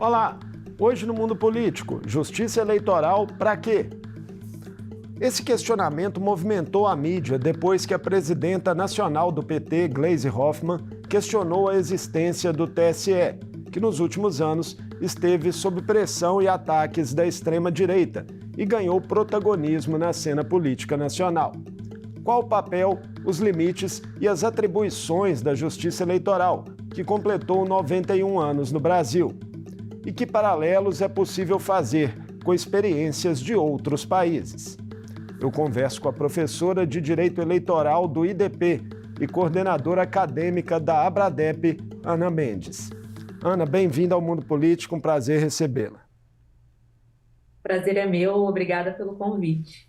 Olá, hoje no Mundo Político, justiça eleitoral para quê? Esse questionamento movimentou a mídia depois que a presidenta nacional do PT, Gleisi Hoffmann, questionou a existência do TSE, que nos últimos anos esteve sob pressão e ataques da extrema-direita e ganhou protagonismo na cena política nacional. Qual o papel, os limites e as atribuições da Justiça Eleitoral, que completou 91 anos no Brasil? E que paralelos é possível fazer com experiências de outros países? Eu converso com a professora de Direito Eleitoral do IDP e coordenadora acadêmica da Abradep, Ana Mendes. Ana, bem-vinda ao Mundo Político, um prazer recebê-la. Prazer é meu, obrigada pelo convite.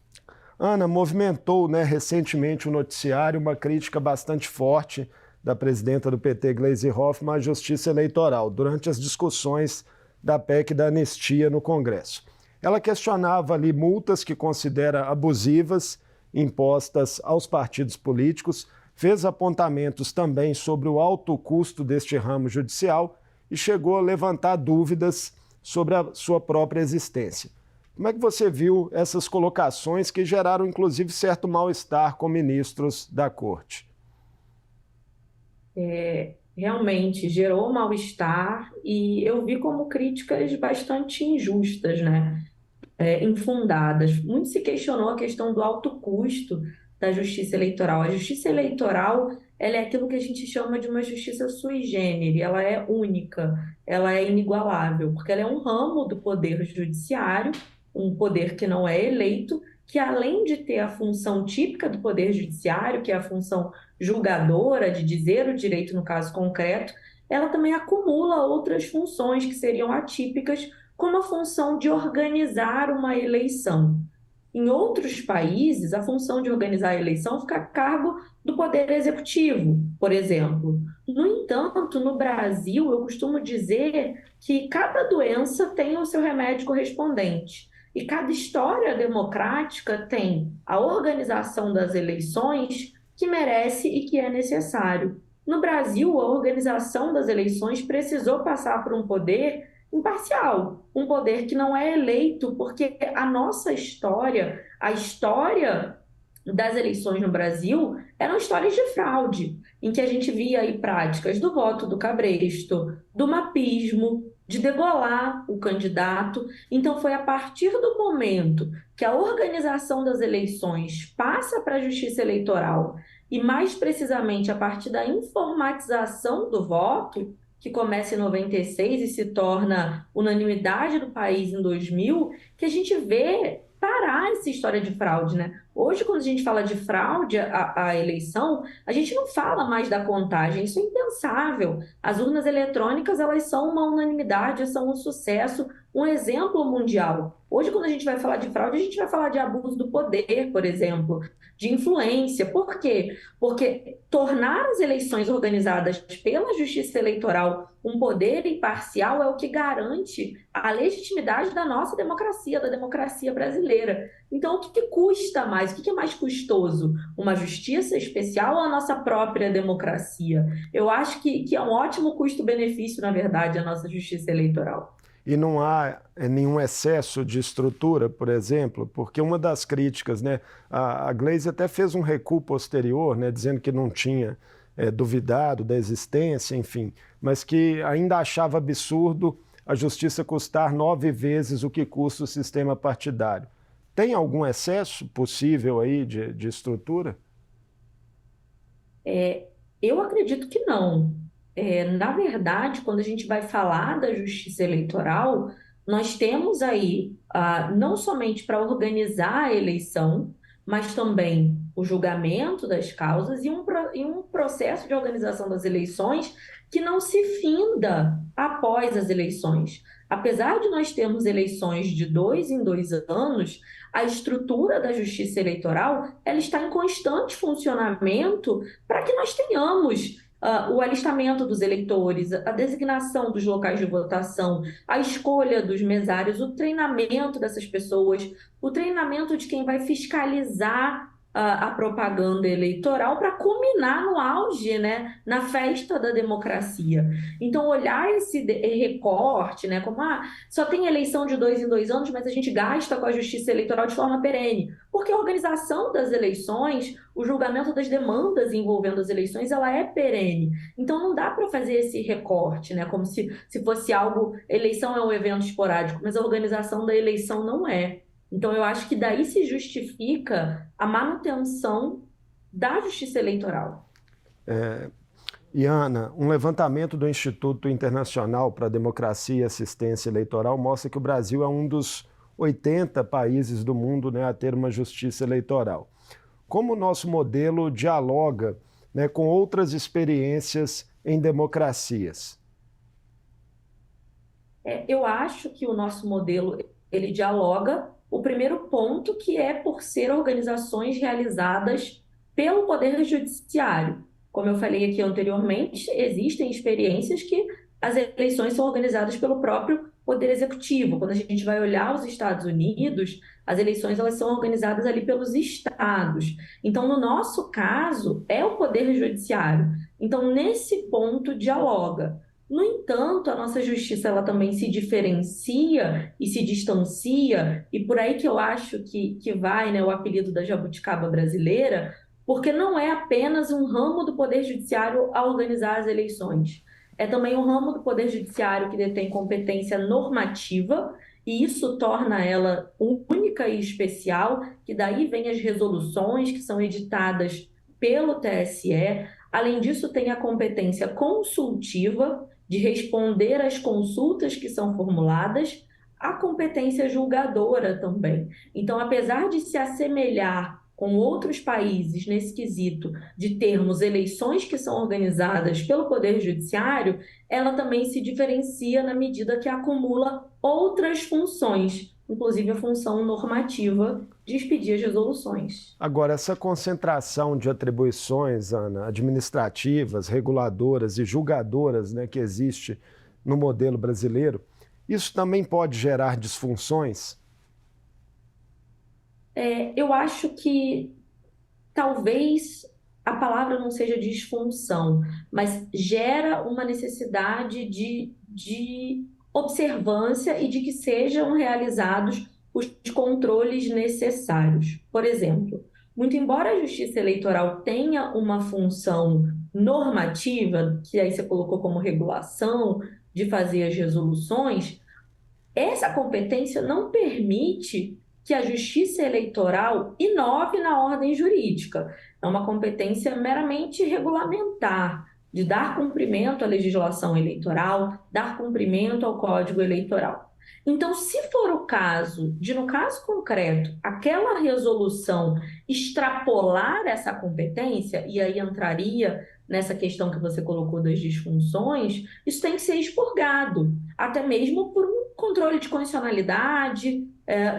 Ana, movimentou recentemente o noticiário uma crítica bastante forte da presidenta do PT, Gleisi Hoffmann, à Justiça Eleitoral, durante as discussões da PEC da anistia no Congresso. Ela questionava ali multas que considera abusivas, impostas aos partidos políticos, fez apontamentos também sobre o alto custo deste ramo judicial e chegou a levantar dúvidas sobre a sua própria existência. Como é que você viu essas colocações que geraram, inclusive, certo mal-estar com ministros da Corte? Realmente gerou mal-estar e eu vi como críticas bastante injustas, infundadas. Muito se questionou a questão do alto custo da justiça eleitoral. A justiça eleitoral, ela é aquilo que a gente chama de uma justiça sui generis, ela é única, ela é inigualável, porque ela é um ramo do poder judiciário, um poder que não é eleito, que além de ter a função típica do poder judiciário, que é a função julgadora, de dizer o direito no caso concreto, ela também acumula outras funções que seriam atípicas, como a função de organizar uma eleição. Em outros países, a função de organizar a eleição fica a cargo do Poder Executivo, por exemplo. No entanto, no Brasil, eu costumo dizer que cada doença tem o seu remédio correspondente. E cada história democrática tem a organização das eleições que merece e que é necessário. No Brasil, a organização das eleições precisou passar por um poder imparcial, um poder que não é eleito, porque a nossa história, a história das eleições no Brasil, eram histórias de fraude, em que a gente via aí práticas do voto do cabresto, do mapismo, de degolar o candidato. Então, foi a partir do momento que a organização das eleições passa para a Justiça Eleitoral, e mais precisamente a partir da informatização do voto, que começa em 96 e se torna unanimidade do país em 2000, que a gente vê parar essa história de fraude, Hoje, quando a gente fala de fraude à eleição, a gente não fala mais da contagem, isso é impensável. As urnas eletrônicas, elas são uma unanimidade, são um sucesso, um exemplo mundial. Hoje, quando a gente vai falar de fraude, a gente vai falar de abuso do poder, por exemplo, de influência. Por quê? Porque tornar as eleições organizadas pela Justiça Eleitoral um poder imparcial é o que garante a legitimidade da nossa democracia, da democracia brasileira. Então, o que custa mais? O que é mais custoso? Uma justiça especial ou a nossa própria democracia? Eu acho que é um ótimo custo-benefício, na verdade, a nossa justiça eleitoral. E não há nenhum excesso de estrutura, por exemplo, porque uma das críticas, a Gleisi até fez um recuo posterior, dizendo que não tinha duvidado da existência, enfim, mas que ainda achava absurdo a justiça custar 9 vezes o que custa o sistema partidário. Tem algum excesso possível aí de estrutura? Eu acredito que não. Na verdade, quando a gente vai falar da justiça eleitoral, nós temos aí, não somente para organizar a eleição, mas também o julgamento das causas e um processo de organização das eleições que não se finda após as eleições. Apesar de nós termos eleições de 2 em 2 anos, a estrutura da justiça eleitoral ela está em constante funcionamento para que nós tenhamos o alistamento dos eleitores, a designação dos locais de votação, a escolha dos mesários, o treinamento dessas pessoas, o treinamento de quem vai fiscalizar a propaganda eleitoral para culminar no auge, né, na festa da democracia. Então, olhar esse recorte, né, como só tem eleição de 2 em 2 anos, mas a gente gasta com a justiça eleitoral de forma perene, porque a organização das eleições, o julgamento das demandas envolvendo as eleições, ela é perene. Então, não dá para fazer esse recorte, né, como se fosse algo, eleição é um evento esporádico, mas a organização da eleição não é. Então, eu acho que daí se justifica a manutenção da justiça eleitoral. E, Ana, um levantamento do Instituto Internacional para a Democracia e Assistência Eleitoral mostra que o Brasil é um dos 80 países do mundo, né, a ter uma justiça eleitoral. Como o nosso modelo dialoga, né, com outras experiências em democracias? Eu acho que o nosso modelo ele dialoga. O primeiro ponto que é por ser organizações realizadas pelo Poder Judiciário. Como eu falei aqui anteriormente, existem experiências que as eleições são organizadas pelo próprio Poder Executivo. Quando a gente vai olhar os Estados Unidos, as eleições elas são organizadas ali pelos estados. Então, no nosso caso, é o Poder Judiciário. Então, nesse ponto, dialoga. No entanto, a nossa justiça ela também se diferencia e se distancia, e por aí que eu acho que vai, né, o apelido da jabuticaba brasileira, porque não é apenas um ramo do Poder Judiciário a organizar as eleições. É também um ramo do Poder Judiciário que detém competência normativa, e isso torna ela única e especial, que daí vem as resoluções que são editadas pelo TSE. Além disso, tem a competência consultiva, de responder às consultas que são formuladas, a competência julgadora também. Então, apesar de se assemelhar com outros países nesse quesito de termos eleições que são organizadas pelo Poder Judiciário, ela também se diferencia na medida que acumula outras funções, inclusive a função normativa de expedir as resoluções. Agora, essa concentração de atribuições, Ana, administrativas, reguladoras e julgadoras, né, que existe no modelo brasileiro, isso também pode gerar disfunções? Eu acho que talvez a palavra não seja disfunção, mas gera uma necessidade de observância e de que sejam realizados os controles necessários. Por exemplo, muito embora a Justiça Eleitoral tenha uma função normativa, que aí você colocou como regulação, de fazer as resoluções, essa competência não permite que a justiça eleitoral inove na ordem jurídica. É uma competência meramente regulamentar, de dar cumprimento à legislação eleitoral, dar cumprimento ao Código Eleitoral. Então, se for o caso de, no caso concreto, aquela resolução extrapolar essa competência, e aí entraria nessa questão que você colocou das disfunções, isso tem que ser expurgado, até mesmo por um controle de constitucionalidade.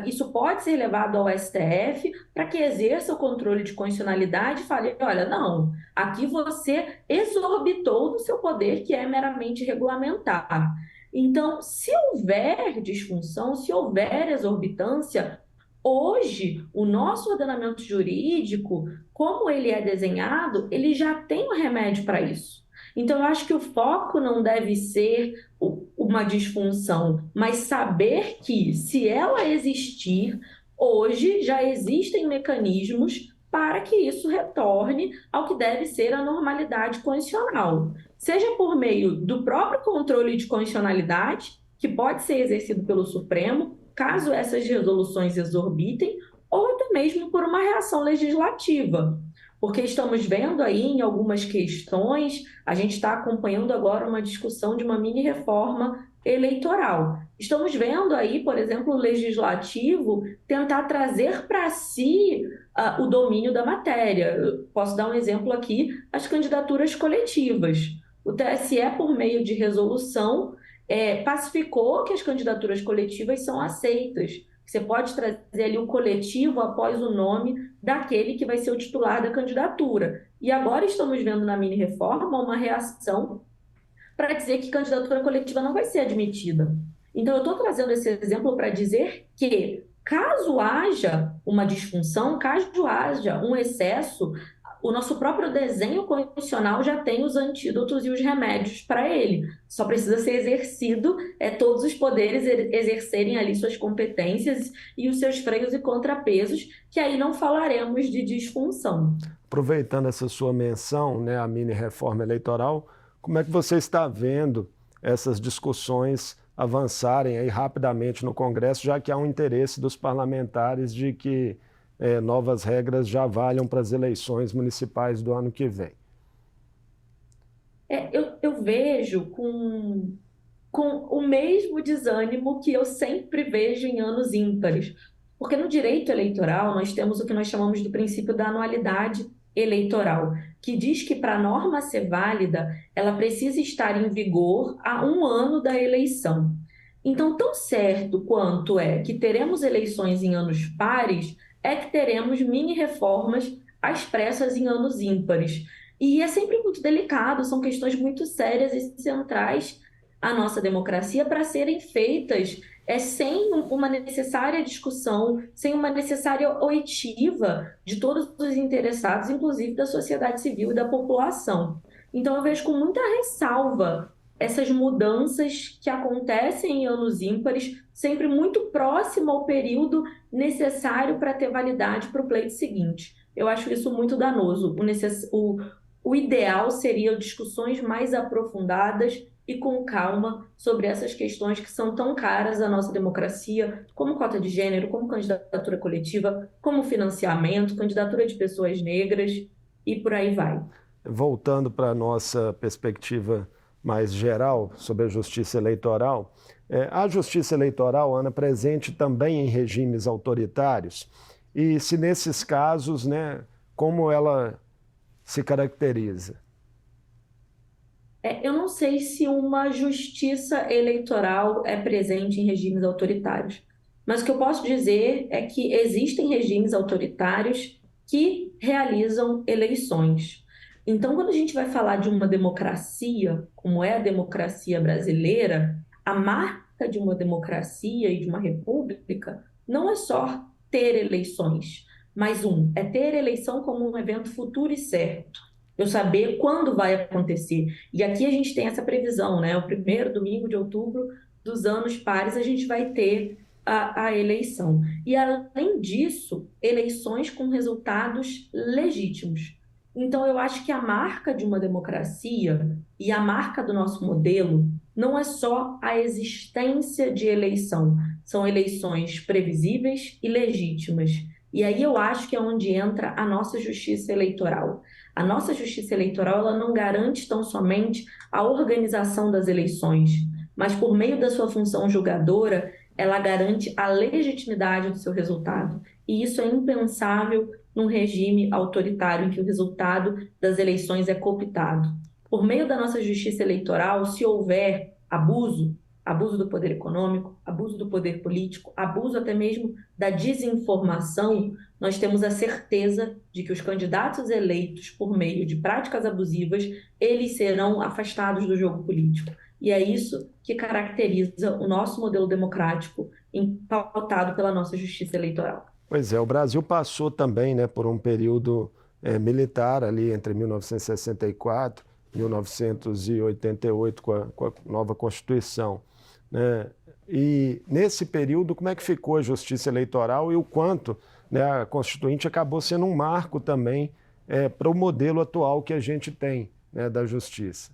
Isso pode ser levado ao STF para que exerça o controle de constitucionalidade e fale, olha, não, aqui você exorbitou do seu poder que é meramente regulamentar. Então, se houver disfunção, se houver exorbitância, hoje o nosso ordenamento jurídico, como ele é desenhado, ele já tem um remédio para isso. Então, eu acho que o foco não deve ser uma disfunção, mas saber que, se ela existir, hoje já existem mecanismos para que isso retorne ao que deve ser a normalidade constitucional. Seja por meio do próprio controle de constitucionalidade, que pode ser exercido pelo Supremo, caso essas resoluções exorbitem, ou até mesmo por uma reação legislativa. Porque estamos vendo aí em algumas questões, a gente está acompanhando agora uma discussão de uma mini-reforma eleitoral. Estamos vendo aí, por exemplo, o legislativo tentar trazer para si o domínio da matéria. Eu posso dar um exemplo aqui, as candidaturas coletivas. O TSE, por meio de resolução, pacificou que as candidaturas coletivas são aceitas. Você pode trazer ali o coletivo após o nome daquele que vai ser o titular da candidatura. E agora estamos vendo na mini-reforma uma reação para dizer que candidatura coletiva não vai ser admitida. Então, eu estou trazendo esse exemplo para dizer que Caso haja uma disfunção, caso haja um excesso, o nosso próprio desenho constitucional já tem os antídotos e os remédios para ele. Só precisa ser exercido, todos os poderes exercerem ali suas competências e os seus freios e contrapesos, que aí não falaremos de disfunção. Aproveitando essa sua menção, né, a mini reforma eleitoral, como é que você está vendo essas discussões avançarem aí rapidamente no Congresso, já que há um interesse dos parlamentares de que novas regras já valham para as eleições municipais do ano que vem? Eu vejo com o mesmo desânimo que eu sempre vejo em anos ímpares. Porque no direito eleitoral nós temos o que nós chamamos do princípio da anualidade eleitoral, que diz que para a norma ser válida, ela precisa estar em vigor há um ano da eleição. Então, tão certo quanto é que teremos eleições em anos pares, é que teremos mini-reformas às pressas em anos ímpares. E é sempre muito delicado, são questões muito sérias e centrais à nossa democracia para serem feitas sem uma necessária discussão, sem uma necessária oitiva de todos os interessados, inclusive da sociedade civil e da população. Então, eu vejo com muita ressalva essas mudanças que acontecem em anos ímpares, sempre muito próximo ao período necessário para ter validade para o pleito seguinte. Eu acho isso muito danoso. O ideal seria discussões mais aprofundadas e com calma sobre essas questões que são tão caras à nossa democracia, como cota de gênero, como candidatura coletiva, como financiamento, candidatura de pessoas negras e por aí vai. Voltando para a nossa perspectiva mais geral sobre a justiça eleitoral, a justiça eleitoral, Ana, presente também em regimes autoritários, e se nesses casos, né, como ela se caracteriza? Eu não sei se uma justiça eleitoral é presente em regimes autoritários, mas o que eu posso dizer é que existem regimes autoritários que realizam eleições. Então, quando a gente vai falar de uma democracia, como é a democracia brasileira, a marca de uma democracia e de uma república não é só ter eleições, mas é ter eleição como um evento futuro e certo. Eu saber quando vai acontecer. E aqui a gente tem essa previsão, né? O primeiro domingo de outubro dos anos pares a gente vai ter a eleição. E além disso, eleições com resultados legítimos. Então, eu acho que a marca de uma democracia e a marca do nosso modelo não é só a existência de eleição, são eleições previsíveis e legítimas. E aí eu acho que é onde entra a nossa justiça eleitoral. A nossa justiça eleitoral ela não garante tão somente a organização das eleições, mas por meio da sua função julgadora, ela garante a legitimidade do seu resultado. E isso é impensável num regime autoritário em que o resultado das eleições é cooptado. Por meio da nossa justiça eleitoral, se houver abuso, abuso do poder econômico, abuso do poder político, abuso até mesmo da desinformação, nós temos a certeza de que os candidatos eleitos por meio de práticas abusivas, eles serão afastados do jogo político. E é isso que caracteriza o nosso modelo democrático, pautado pela nossa justiça eleitoral. Pois é, o Brasil passou também, né, por um período militar ali entre 1964 e 1988 com a nova Constituição, né? E nesse período, como é que ficou a justiça eleitoral e o quanto, né, a Constituinte acabou sendo um marco também para o modelo atual que a gente tem, né, da justiça?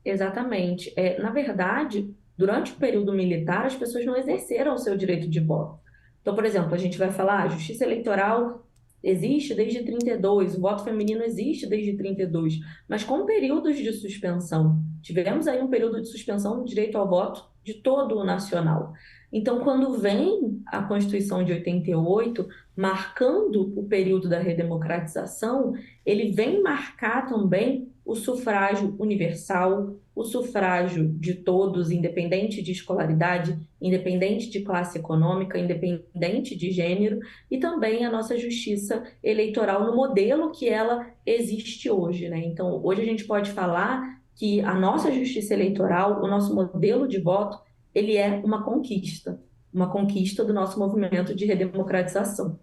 Exatamente. Na verdade, durante o período militar, as pessoas não exerceram o seu direito de voto. Então, por exemplo, a gente vai falar, a justiça eleitoral existe desde 32, o voto feminino existe desde 32, mas com períodos de suspensão. Tivemos aí um período de suspensão do direito ao voto de todo o nacional. Então, quando vem a Constituição de 88, marcando o período da redemocratização, ele vem marcar também o sufrágio universal, o sufrágio de todos, independente de escolaridade, independente de classe econômica, independente de gênero, e também a nossa justiça eleitoral no modelo que ela existe hoje, né? Então, hoje a gente pode falar que a nossa justiça eleitoral, o nosso modelo de voto, ele é uma conquista. uma conquista do nosso movimento de redemocratização.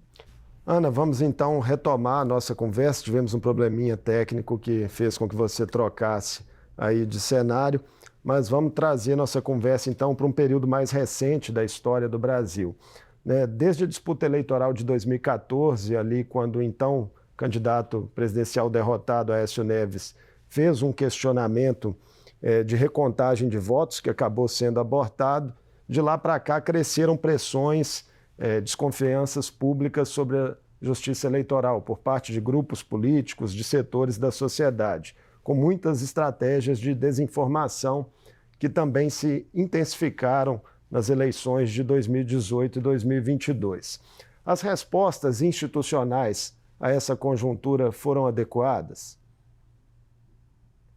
Ana, vamos então retomar a nossa conversa. Tivemos um probleminha técnico que fez com que você trocasse aí de cenário, mas vamos trazer nossa conversa então para um período mais recente da história do Brasil. Desde a disputa eleitoral de 2014, ali quando o então candidato presidencial derrotado, Aécio Neves, fez um questionamento de recontagem de votos, que acabou sendo abortado, de lá para cá cresceram pressões, desconfianças públicas sobre a justiça eleitoral por parte de grupos políticos, de setores da sociedade, com muitas estratégias de desinformação que também se intensificaram nas eleições de 2018 e 2022. As respostas institucionais a essa conjuntura foram adequadas?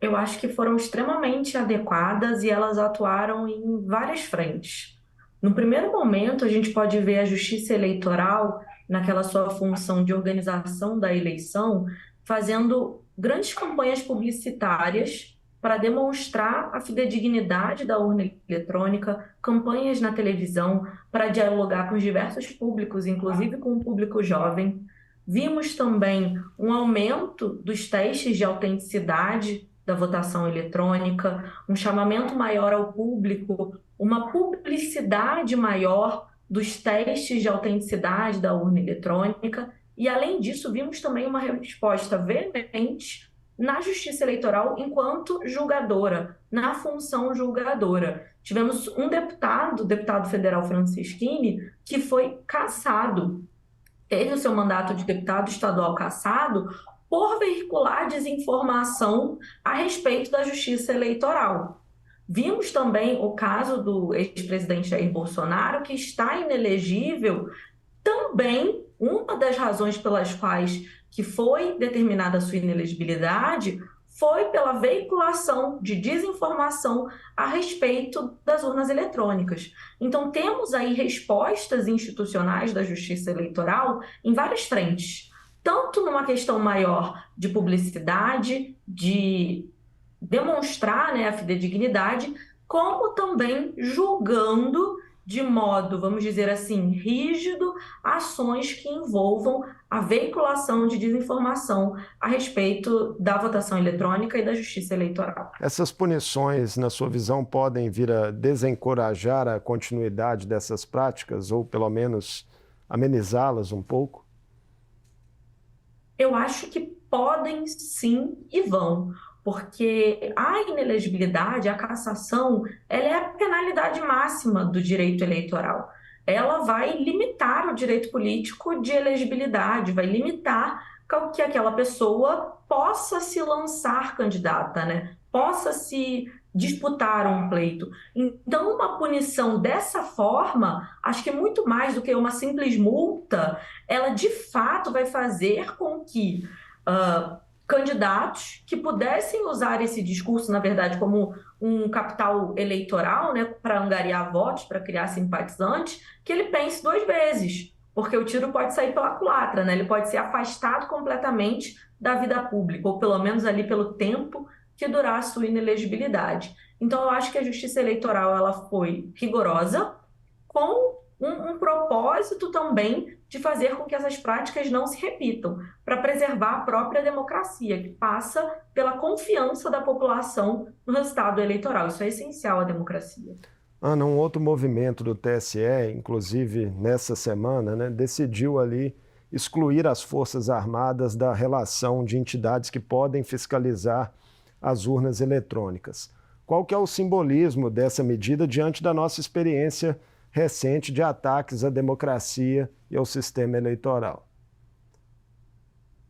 Eu acho que foram extremamente adequadas e elas atuaram em várias frentes. No primeiro momento, a gente pode ver a Justiça Eleitoral, naquela sua função de organização da eleição, fazendo grandes campanhas publicitárias para demonstrar a fidedignidade da urna eletrônica, campanhas na televisão para dialogar com os diversos públicos, inclusive com o público jovem. Vimos também um aumento dos testes de autenticidade da votação eletrônica, um chamamento maior ao público, uma publicidade maior dos testes de autenticidade da urna eletrônica e, além disso, vimos também uma resposta veemente na Justiça Eleitoral enquanto julgadora, na função julgadora. Tivemos um deputado, o deputado federal Francisquini, que foi cassado, teve o seu mandato de deputado estadual cassado por veicular desinformação a respeito da Justiça Eleitoral. Vimos também o caso do ex-presidente Jair Bolsonaro, que está inelegível. Também, uma das razões pelas quais que foi determinada a sua inelegibilidade foi pela veiculação de desinformação a respeito das urnas eletrônicas. Então, temos aí respostas institucionais da Justiça Eleitoral em várias frentes, tanto numa questão maior de publicidade, de demonstrar, a fidedignidade, como também julgando de modo, vamos dizer assim, rígido, ações que envolvam a veiculação de desinformação a respeito da votação eletrônica e da justiça eleitoral. Essas punições, na sua visão, podem vir a desencorajar a continuidade dessas práticas ou, pelo menos, amenizá-las um pouco? Eu acho que podem sim e vão, porque a inelegibilidade, a cassação, ela é a penalidade máxima do direito eleitoral. Ela vai limitar o direito político de elegibilidade, vai limitar que aquela pessoa possa se lançar candidata, possa se disputar um pleito. Então, uma punição dessa forma, acho que muito mais do que uma simples multa, ela de fato vai fazer com que candidatos que pudessem usar esse discurso, na verdade, como um capital eleitoral, para angariar votos, para criar simpatizantes, que ele pense duas vezes, porque o tiro pode sair pela culatra, ele pode ser afastado completamente da vida pública, ou pelo menos ali pelo tempo que durar a sua inelegibilidade. Então, eu acho que a Justiça Eleitoral ela foi rigorosa, com um propósito também de fazer com que essas práticas não se repitam, para preservar a própria democracia, que passa pela confiança da população no resultado eleitoral. Isso é essencial à democracia. Ana, um outro movimento do TSE, inclusive nessa semana, decidiu ali excluir as Forças Armadas da relação de entidades que podem fiscalizar as urnas eletrônicas. Qual que é o simbolismo dessa medida diante da nossa experiência recente de ataques à democracia e ao sistema eleitoral?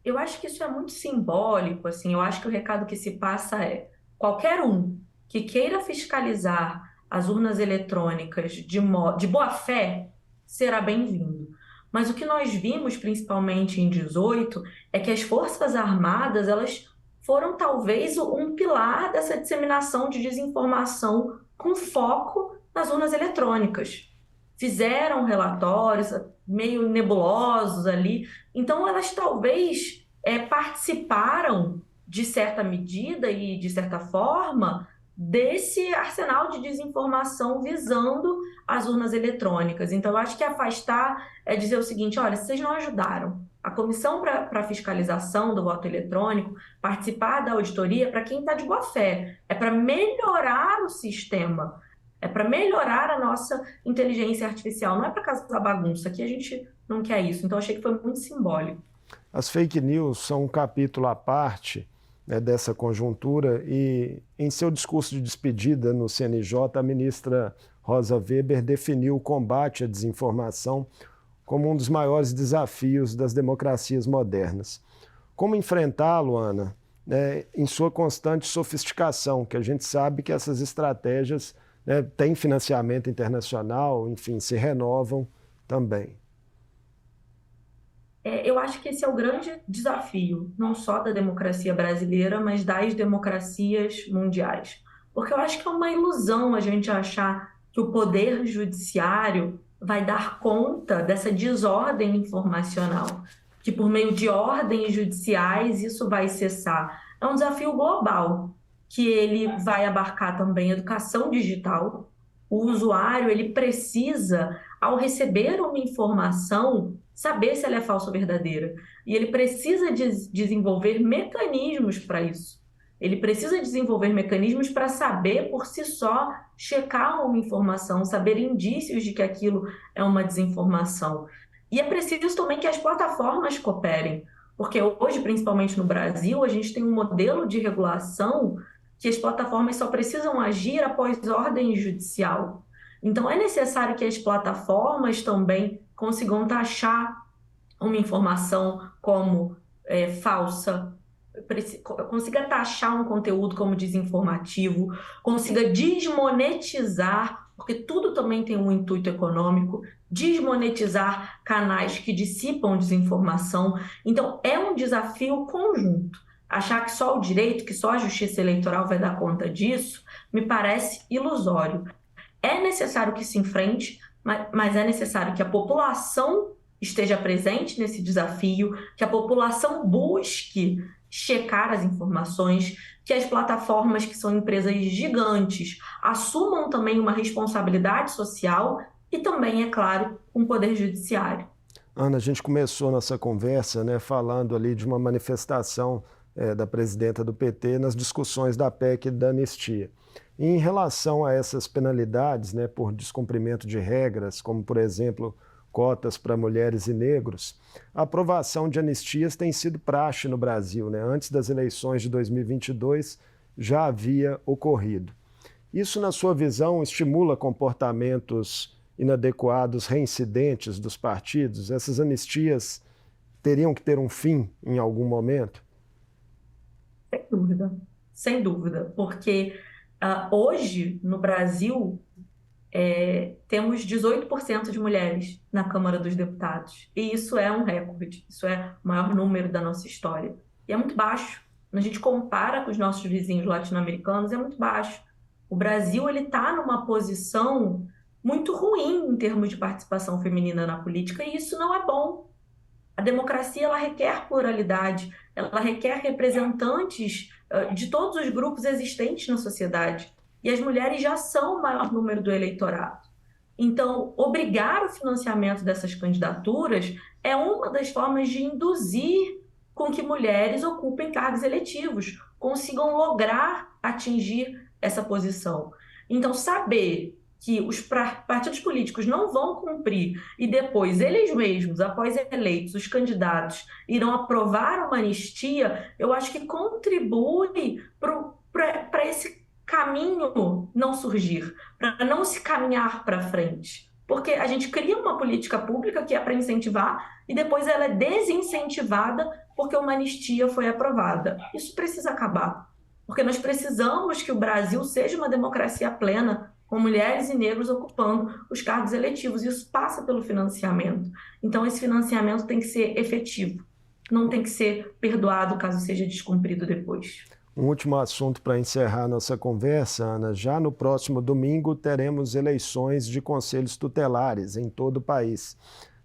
Eu acho que isso é muito simbólico, eu acho que o recado que se passa é: qualquer um que queira fiscalizar as urnas eletrônicas de boa fé será bem-vindo. Mas o que nós vimos, principalmente em 2018, é que as Forças Armadas, elas foram talvez um pilar dessa disseminação de desinformação com foco nas urnas eletrônicas. Fizeram relatórios meio nebulosos ali, então elas talvez participaram de certa medida e de certa forma desse arsenal de desinformação visando as urnas eletrônicas. Então, eu acho que afastar é dizer o seguinte: olha, vocês não ajudaram. A Comissão para Fiscalização do Voto Eletrônico, participar da auditoria para quem está de boa fé, é para melhorar o sistema, é para melhorar a nossa inteligência artificial, não é para causar bagunça, aqui a gente não quer isso. Então, achei que foi muito simbólico. As fake news são um capítulo à parte, né, dessa conjuntura, e em seu discurso de despedida no CNJ, a ministra Rosa Weber definiu o combate à desinformação como um dos maiores desafios das democracias modernas. Como enfrentá-lo, Ana, né, em sua constante sofisticação, que a gente sabe que essas estratégias, né, têm financiamento internacional, enfim, se renovam também. Eu acho que esse é o grande desafio, não só da democracia brasileira, mas das democracias mundiais. Porque eu acho que é uma ilusão a gente achar que o poder judiciário vai dar conta dessa desordem informacional, que por meio de ordens judiciais isso vai cessar. É um desafio global, que ele vai abarcar também educação digital. O usuário, ele precisa, ao receber uma informação, saber se ela é falsa ou verdadeira. E ele precisa desenvolver mecanismos para isso. Ele precisa desenvolver mecanismos para saber por si só checar uma informação, saber indícios de que aquilo é uma desinformação. E é preciso também que as plataformas cooperem, porque hoje, principalmente no Brasil, a gente tem um modelo de regulação que as plataformas só precisam agir após ordem judicial. Então, é necessário que as plataformas também consigam taxar uma informação como falsa, consiga taxar um conteúdo como desinformativo, consiga desmonetizar, porque tudo também tem um intuito econômico, desmonetizar canais que dissipam desinformação. Então, é um desafio conjunto. Achar que só o direito, que só a justiça eleitoral vai dar conta disso, me parece ilusório. É necessário que se enfrente, mas é necessário que a população esteja presente nesse desafio, que a população busque checar as informações, que as plataformas, que são empresas gigantes, assumam também uma responsabilidade social e também, é claro, um poder judiciário. Ana, a gente começou nossa conversa, né, falando ali de uma manifestação da presidenta do PT nas discussões da PEC da anistia. E em relação a essas penalidades, né, por descumprimento de regras, como, por exemplo, cotas para mulheres e negros, a aprovação de anistias tem sido praxe no Brasil, né? Antes das eleições de 2022 já havia ocorrido. Isso, na sua visão, estimula comportamentos inadequados, reincidentes dos partidos? Essas anistias teriam que ter um fim em algum momento? Sem dúvida, porque hoje no Brasil temos 18% de mulheres na Câmara dos Deputados, e isso é um recorde, isso é o maior número da nossa história, e é muito baixo. Quando a gente compara com os nossos vizinhos latino-americanos, é muito baixo. O Brasil está numa posição muito ruim em termos de participação feminina na política, e isso não é bom. A democracia, ela requer pluralidade, ela requer representantes de todos os grupos existentes na sociedade. E as mulheres já são o maior número do eleitorado. Então, obrigar o financiamento dessas candidaturas é uma das formas de induzir com que mulheres ocupem cargos eletivos, consigam lograr atingir essa posição. Então, saber que os partidos políticos não vão cumprir e depois eles mesmos, após eleitos, os candidatos irão aprovar uma anistia, eu acho que contribui para esse caminho não surgir, para não se caminhar para frente. Porque a gente cria uma política pública que é para incentivar e depois ela é desincentivada porque uma anistia foi aprovada. Isso precisa acabar, porque nós precisamos que o Brasil seja uma democracia plena, com mulheres e negros ocupando os cargos eletivos. Isso passa pelo financiamento. Então, esse financiamento tem que ser efetivo, não tem que ser perdoado caso seja descumprido depois. Um último assunto para encerrar nossa conversa, Ana. Já no próximo domingo teremos eleições de conselhos tutelares em todo o país,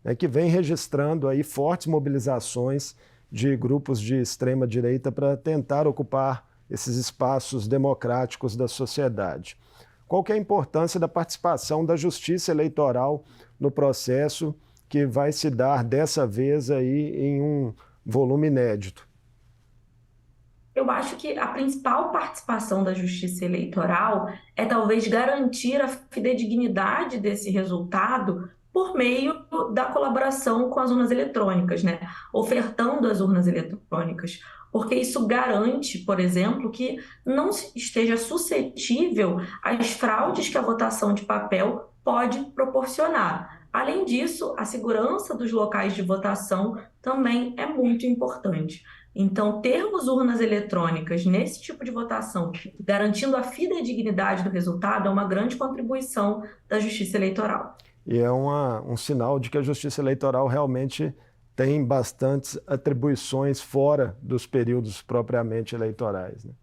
né, que vem registrando aí fortes mobilizações de grupos de extrema-direita para tentar ocupar esses espaços democráticos da sociedade. Qual que é a importância da participação da Justiça Eleitoral no processo que vai se dar dessa vez aí em um volume inédito? Eu acho que a principal participação da Justiça Eleitoral é talvez garantir a fidedignidade desse resultado por meio da colaboração com as urnas eletrônicas, né? Ofertando as urnas eletrônicas, porque isso garante, por exemplo, que não esteja suscetível às fraudes que a votação de papel pode proporcionar. Além disso, a segurança dos locais de votação também é muito importante. Então, termos urnas eletrônicas nesse tipo de votação, garantindo a fidedignidade do resultado, é uma grande contribuição da Justiça Eleitoral. E é um sinal de que a Justiça Eleitoral realmente tem bastantes atribuições fora dos períodos propriamente eleitorais, né?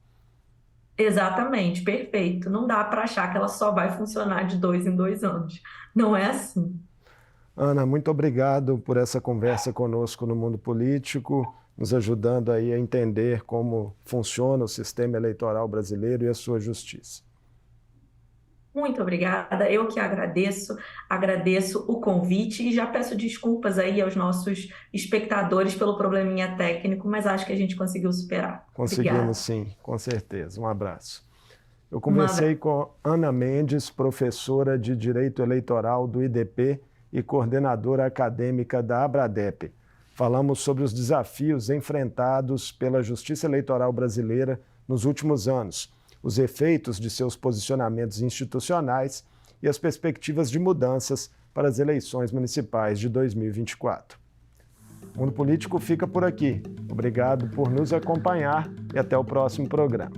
Exatamente, perfeito. Não dá para achar que ela só vai funcionar de 2 em 2 anos. Não é assim. Ana, muito obrigado por essa conversa conosco no Mundo Político, nos ajudando aí a entender como funciona o sistema eleitoral brasileiro e a sua justiça. Muito obrigada, eu que agradeço o convite e já peço desculpas aí aos nossos espectadores pelo probleminha técnico, mas acho que a gente conseguiu superar. Conseguimos Obrigada. sim, com certeza. Um abraço. Eu Um conversei abraço. com Ana Mendes, professora de Direito Eleitoral do IDP e coordenadora acadêmica da Abradep. Falamos sobre os desafios enfrentados pela Justiça Eleitoral brasileira nos últimos anos, os efeitos de seus posicionamentos institucionais e as perspectivas de mudanças para as eleições municipais de 2024. O Mundo Político fica por aqui. Obrigado por nos acompanhar e até o próximo programa.